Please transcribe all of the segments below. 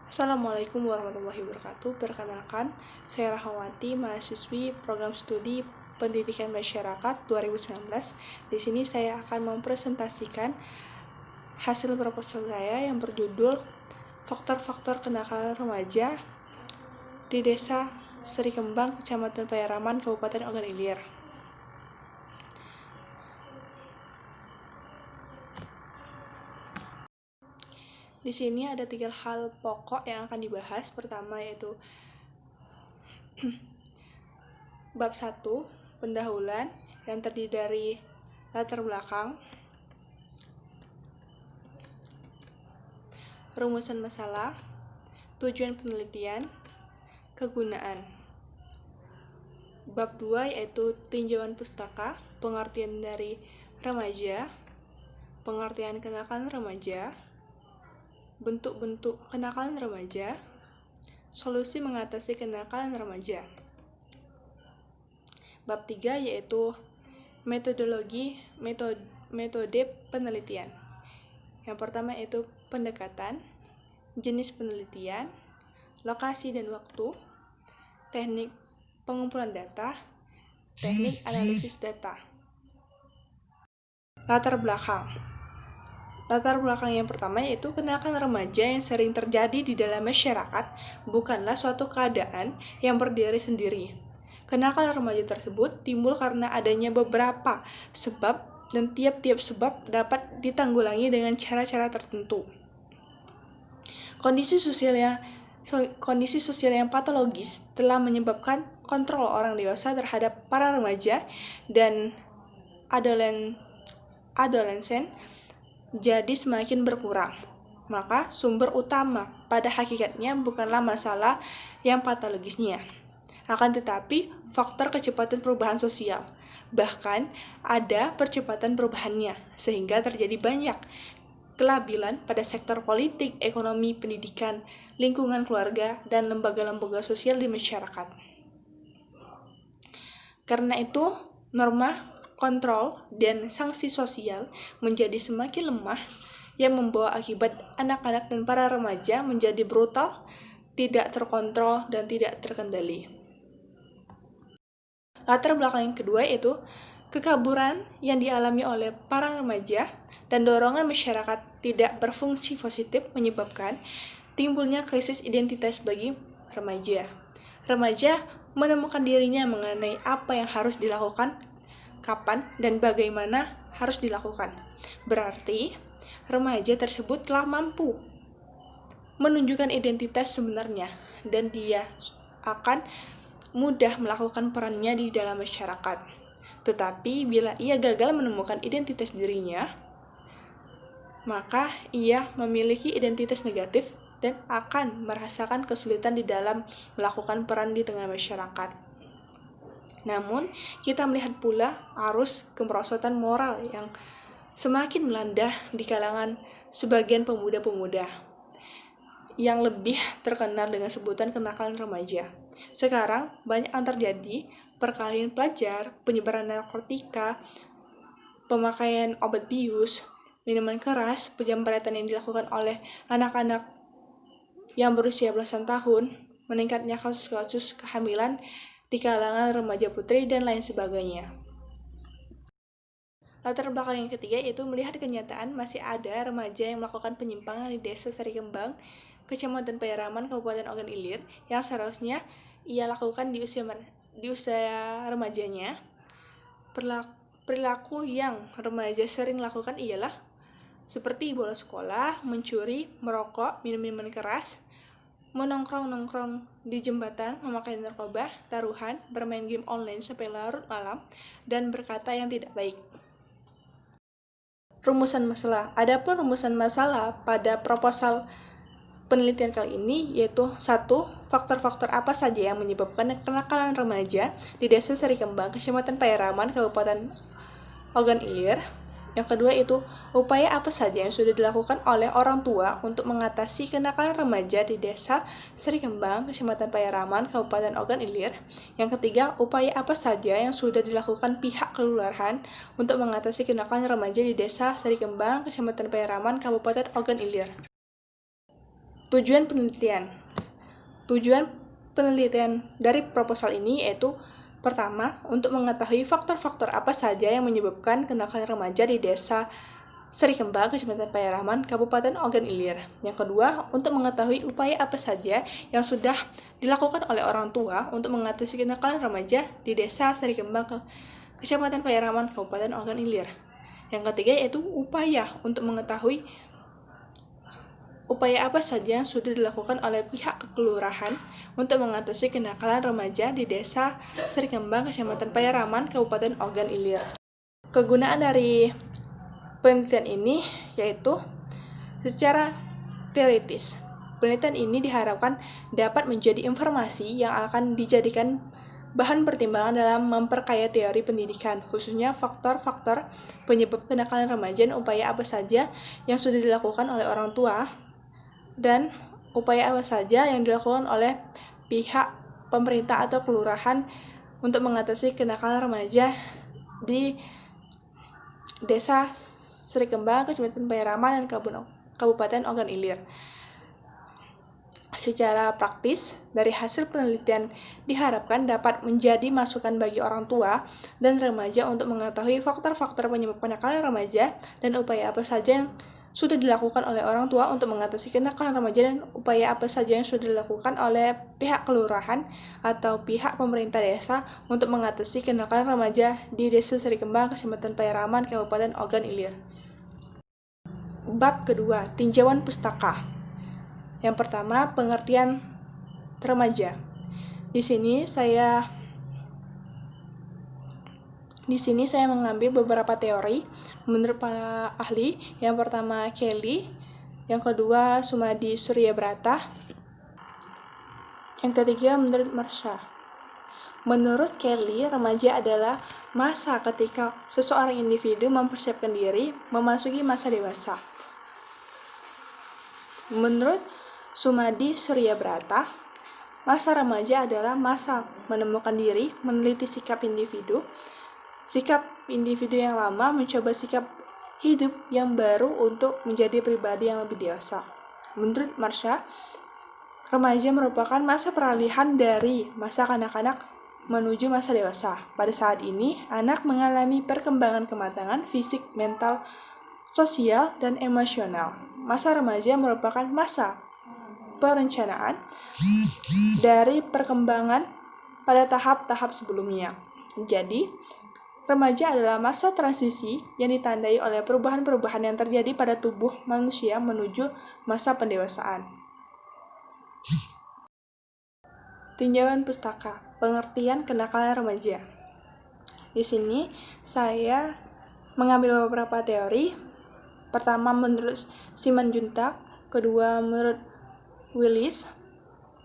Assalamualaikum warahmatullahi wabarakatuh. Perkenalkan, saya Rahmawati, mahasiswi Program Studi Pendidikan Masyarakat 2019. Di sini saya akan mempresentasikan hasil proposal saya yang berjudul Faktor-faktor kenakalan remaja di Desa Serikembang, Kecamatan Payaraman, Kabupaten Ogan Ilir. Di sini ada 3 hal pokok yang akan dibahas. Pertama yaitu bab 1, pendahuluan yang terdiri dari latar belakang, rumusan masalah, tujuan penelitian, kegunaan. Bab 2 yaitu tinjauan pustaka, pengertian dari remaja, pengertian kenakalan remaja, bentuk-bentuk kenakalan remaja, solusi mengatasi kenakalan remaja. Bab 3 yaitu metode penelitian. Yang pertama yaitu pendekatan, jenis penelitian, lokasi dan waktu, teknik pengumpulan data, teknik analisis data. Latar belakang yang pertama yaitu kenakalan remaja yang sering terjadi di dalam masyarakat bukanlah suatu keadaan yang berdiri sendiri. Kenakalan remaja tersebut timbul karena adanya beberapa sebab dan tiap-tiap sebab dapat ditanggulangi dengan cara-cara tertentu. Kondisi sosial yang patologis telah menyebabkan kontrol orang dewasa terhadap para remaja dan adolesen jadi semakin berkurang. Maka sumber utama pada hakikatnya bukanlah masalah yang patologisnya, akan tetapi faktor kecepatan perubahan sosial. Bahkan ada percepatan perubahannya, sehingga terjadi banyak kelabilan pada sektor politik, ekonomi, pendidikan, lingkungan keluarga, dan lembaga-lembaga sosial di masyarakat. Karena itu, norma kontrol dan sanksi sosial menjadi semakin lemah yang membawa akibat anak-anak dan para remaja menjadi brutal, tidak terkontrol, dan tidak terkendali. Latar belakang yang kedua yaitu kekaburan yang dialami oleh para remaja dan dorongan masyarakat tidak berfungsi positif menyebabkan timbulnya krisis identitas bagi remaja. Remaja menemukan dirinya mengenai apa yang harus dilakukan, kapan, dan bagaimana harus dilakukan. Berarti, remaja tersebut telah mampu menunjukkan identitas sebenarnya dan dia akan mudah melakukan perannya di dalam masyarakat. Tetapi, bila ia gagal menemukan identitas dirinya, maka ia memiliki identitas negatif dan akan merasakan kesulitan di dalam melakukan peran di tengah masyarakat. Namun, kita melihat pula arus kemerosotan moral yang semakin melanda di kalangan sebagian pemuda-pemuda yang lebih terkenal dengan sebutan kenakalan remaja. Sekarang, banyak yang terjadi perkelahian pelajar, penyebaran narkotika, pemakaian obat bius, minuman keras, penjamretan yang dilakukan oleh anak-anak yang berusia belasan tahun, meningkatnya kasus-kasus kehamilan di kalangan remaja putri, dan lain sebagainya. Latar belakang yang ketiga yaitu melihat kenyataan masih ada remaja yang melakukan penyimpangan di Desa Serikembang, Kecamatan Payaraman, Kabupaten Ogan Ilir, yang seharusnya ia lakukan di usia remajanya. Perilaku yang remaja sering lakukan ialah seperti bolos sekolah, mencuri, merokok, minum minuman keras, menongkrong-nongkrong di jembatan, memakai narkoba, taruhan, bermain game online sampai larut malam, dan berkata yang tidak baik. Rumusan masalah. Adapun rumusan masalah pada proposal penelitian kali ini yaitu 1. Faktor-faktor apa saja yang menyebabkan kenakalan remaja di Desa Serikembang, Kecamatan Payaraman, Kabupaten Ogan Ilir. Yang kedua itu upaya apa saja yang sudah dilakukan oleh orang tua untuk mengatasi kenakalan remaja di Desa Serikembang, Kecamatan Payaraman, Kabupaten Ogan Ilir. Yang ketiga, upaya apa saja yang sudah dilakukan pihak kelurahan untuk mengatasi kenakalan remaja di Desa Serikembang, Kecamatan Payaraman, Kabupaten Ogan Ilir. Tujuan penelitian. Tujuan penelitian dari proposal ini yaitu pertama, untuk mengetahui faktor-faktor apa saja yang menyebabkan kenakalan remaja di Desa Serikembang, Kecamatan Payaraman, Kabupaten Ogan Ilir. Yang kedua, untuk mengetahui upaya apa saja yang sudah dilakukan oleh orang tua untuk mengatasi kenakalan remaja di Desa Serikembang, Kecamatan Payaraman, Kabupaten Ogan Ilir. Yang ketiga yaitu upaya untuk mengetahui upaya apa saja yang sudah dilakukan oleh pihak kelurahan untuk mengatasi kenakalan remaja di Desa Serikembang, Kecamatan Payaraman, Kabupaten Ogan Ilir. Kegunaan dari penelitian ini yaitu secara teoritis. Penelitian ini diharapkan dapat menjadi informasi yang akan dijadikan bahan pertimbangan dalam memperkaya teori pendidikan, khususnya faktor-faktor penyebab kenakalan remaja dan upaya apa saja yang sudah dilakukan oleh orang tua dan upaya apa saja yang dilakukan oleh pihak pemerintah atau kelurahan untuk mengatasi kenakalan remaja di Desa Serikembang, Kecamatan Payaraman, dan Kabupaten Ogan Ilir. Secara praktis, dari hasil penelitian diharapkan dapat menjadi masukan bagi orang tua dan remaja untuk mengetahui faktor-faktor penyebab kenakalan remaja dan upaya apa saja yang sudah dilakukan oleh orang tua untuk mengatasi kenakalan remaja dan upaya apa saja yang sudah dilakukan oleh pihak kelurahan atau pihak pemerintah desa untuk mengatasi kenakalan remaja di Desa Serikembang, Kecamatan Payaraman, Kabupaten Ogan Ilir. Bab kedua, tinjauan pustaka. Yang pertama, pengertian remaja. Di sini saya mengambil beberapa teori menurut para ahli. Yang pertama Kelly, yang kedua Sumadi Suryabrata, yang ketiga menurut Marsha. Menurut Kelly, remaja adalah masa ketika seseorang individu mempersiapkan diri memasuki masa dewasa. Menurut Sumadi Suryabrata, masa remaja adalah masa menemukan diri, meneliti sikap individu yang lama, mencoba sikap hidup yang baru untuk menjadi pribadi yang lebih dewasa. Menurut Marsha, remaja merupakan masa peralihan dari masa kanak-kanak menuju masa dewasa. Pada saat ini, anak mengalami perkembangan kematangan fisik, mental, sosial, dan emosional. Masa remaja merupakan masa perencanaan dari perkembangan pada tahap-tahap sebelumnya. Jadi, remaja adalah masa transisi yang ditandai oleh perubahan-perubahan yang terjadi pada tubuh manusia menuju masa pendewasaan. Tinjauan pustaka, pengertian kenakalan remaja. Di sini saya mengambil beberapa teori. Pertama menurut Simanjuntak, kedua menurut Willis,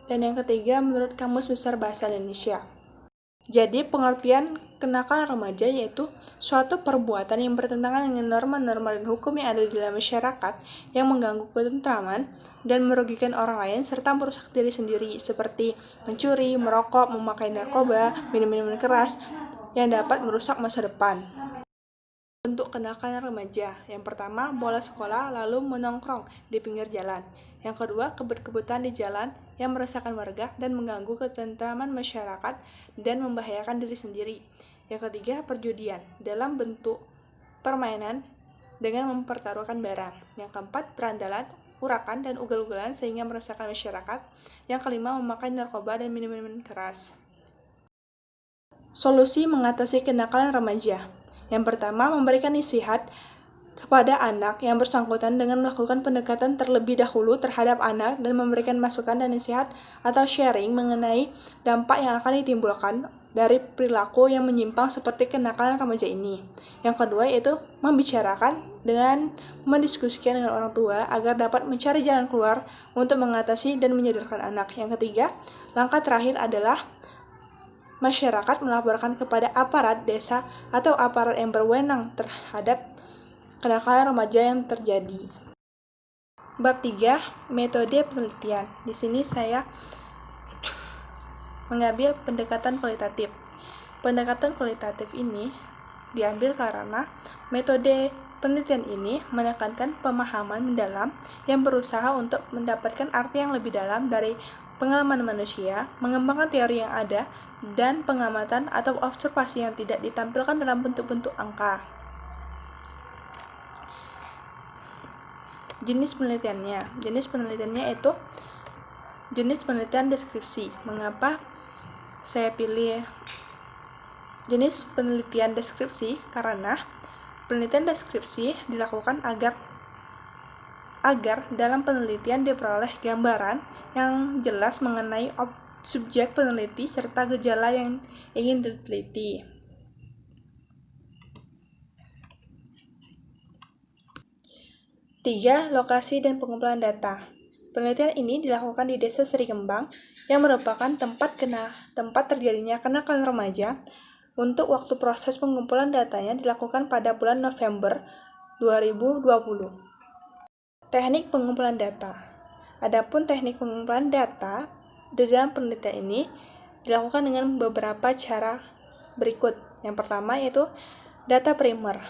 dan yang ketiga menurut Kamus Besar Bahasa Indonesia. Jadi, pengertian kenakalan remaja yaitu suatu perbuatan yang bertentangan dengan norma-norma dan hukum yang ada di dalam masyarakat yang mengganggu ketentraman dan merugikan orang lain serta merusak diri sendiri seperti mencuri, merokok, memakai narkoba, minum minuman keras yang dapat merusak masa depan. Bentuk kenakalan remaja. Yang pertama, bolos sekolah lalu menongkrong di pinggir jalan. Yang kedua, kebut-kebutan di jalan yang meresahkan warga dan mengganggu ketentraman masyarakat dan membahayakan diri sendiri. Yang ketiga, perjudian dalam bentuk permainan dengan mempertaruhkan barang. Yang keempat, berandalan, urakan, dan ugal-ugalan sehingga meresahkan masyarakat. Yang kelima, memakai narkoba dan minum-minuman keras. Solusi mengatasi kenakalan remaja. Yang pertama, memberikan nasihat kepada anak yang bersangkutan dengan melakukan pendekatan terlebih dahulu terhadap anak dan memberikan masukan dan nasihat atau sharing mengenai dampak yang akan ditimbulkan dari perilaku yang menyimpang seperti kenakalan remaja ini. Yang kedua yaitu membicarakan dengan mendiskusikan dengan orang tua agar dapat mencari jalan keluar untuk mengatasi dan menyadarkan anak. Yang ketiga, langkah terakhir adalah masyarakat melaporkan kepada aparat desa atau aparat yang berwenang terhadap kenakalan remaja yang terjadi. Bab 3, metode penelitian. Di sini saya mengambil pendekatan kualitatif. Pendekatan kualitatif ini diambil karena metode Penelitian ini menekankan pemahaman mendalam yang berusaha untuk mendapatkan arti yang lebih dalam dari pengalaman manusia, mengembangkan teori yang ada, dan pengamatan atau observasi yang tidak ditampilkan dalam bentuk-bentuk angka. Jenis penelitiannya itu jenis penelitian deskripsi. Mengapa saya pilih jenis penelitian deskripsi? Karena penelitian deskripsi dilakukan agar dalam penelitian diperoleh gambaran yang jelas mengenai subjek peneliti serta gejala yang ingin diteliti. Tiga, lokasi dan pengumpulan data. Penelitian ini dilakukan di Desa Serikembang yang merupakan tempat terjadinya kenakalan remaja. Untuk waktu proses pengumpulan datanya dilakukan pada bulan November 2020. Teknik pengumpulan data. Adapun teknik pengumpulan data di dalam penelitian ini dilakukan dengan beberapa cara berikut. Yang pertama yaitu data primer.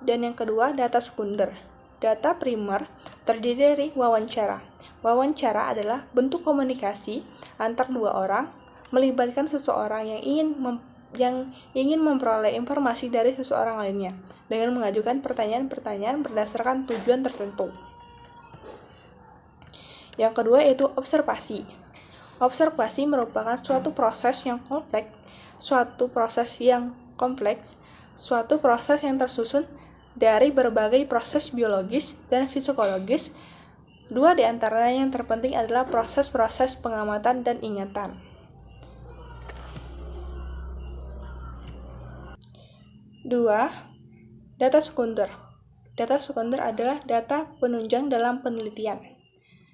Dan yang kedua data sekunder. Data primer terdiri dari wawancara. Wawancara adalah bentuk komunikasi antar dua orang melibatkan seseorang yang ingin memperoleh informasi dari seseorang lainnya dengan mengajukan pertanyaan-pertanyaan berdasarkan tujuan tertentu. Yang kedua yaitu observasi. Observasi merupakan suatu proses yang tersusun dari berbagai proses biologis dan psikologis. Dua di antaranya yang terpenting adalah proses-proses pengamatan dan ingatan. Dua, data sekunder. Data sekunder adalah data penunjang dalam penelitian.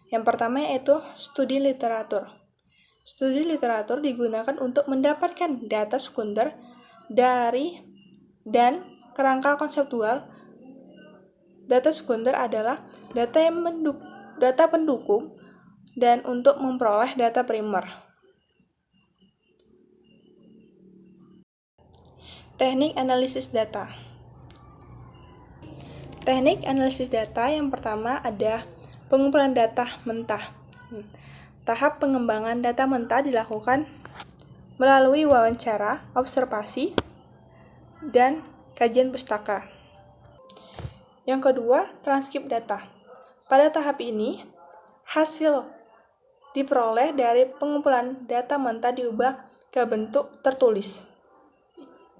Yang pertama yaitu studi literatur. Studi literatur digunakan untuk mendapatkan data sekunder dan kerangka konseptual. Data sekunder adalah data pendukung dan untuk memperoleh data primer. Teknik analisis data. Teknik analisis data yang pertama ada pengumpulan data mentah. Tahap pengembangan data mentah dilakukan melalui wawancara, observasi, dan kajian pustaka. Yang kedua, transkrip data. Pada tahap ini, hasil diperoleh dari pengumpulan data mentah diubah ke bentuk tertulis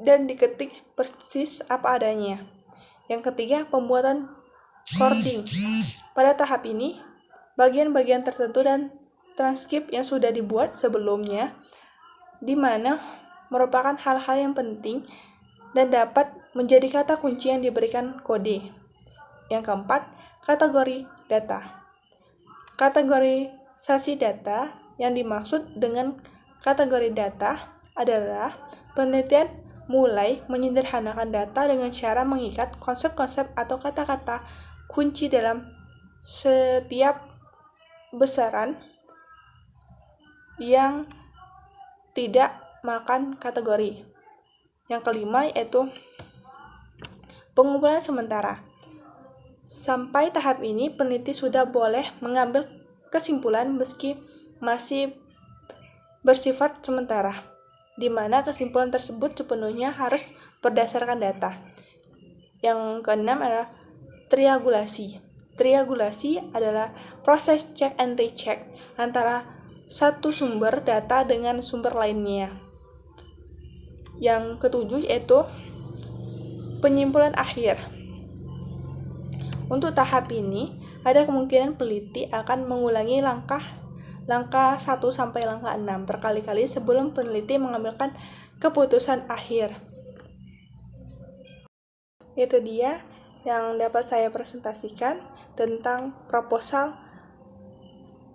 dan diketik persis apa adanya. Yang ketiga, pembuatan coding. Pada tahap ini, bagian-bagian tertentu dan transkrip yang sudah dibuat sebelumnya, di mana merupakan hal-hal yang penting dan dapat menjadi kata kunci yang diberikan kode. Yang keempat, kategori data. Kategorisasi data yang dimaksud dengan kategori data adalah penelitian mulai menyederhanakan data dengan cara mengikat konsep-konsep atau kata-kata kunci dalam setiap besaran yang tidak makan kategori. Yang kelima yaitu pengumpulan sementara. Sampai tahap ini peneliti sudah boleh mengambil kesimpulan meski masih bersifat sementara, di mana kesimpulan tersebut sepenuhnya harus berdasarkan data. Yang keenam adalah triangulasi. Triangulasi adalah proses check and recheck antara satu sumber data dengan sumber lainnya. Yang ketujuh yaitu penyimpulan akhir. Untuk tahap ini, ada kemungkinan peneliti akan mengulangi langkah 1 sampai langkah 6 berkali-kali sebelum peneliti mengambilkan keputusan akhir. Itu dia yang dapat saya presentasikan tentang proposal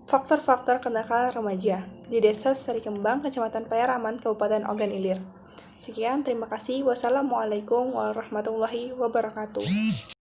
faktor-faktor kenakalan remaja di Desa Serikembang, Kecamatan Payaraman, Kabupaten Ogan Ilir. Sekian, terima kasih. Wassalamualaikum warahmatullahi wabarakatuh.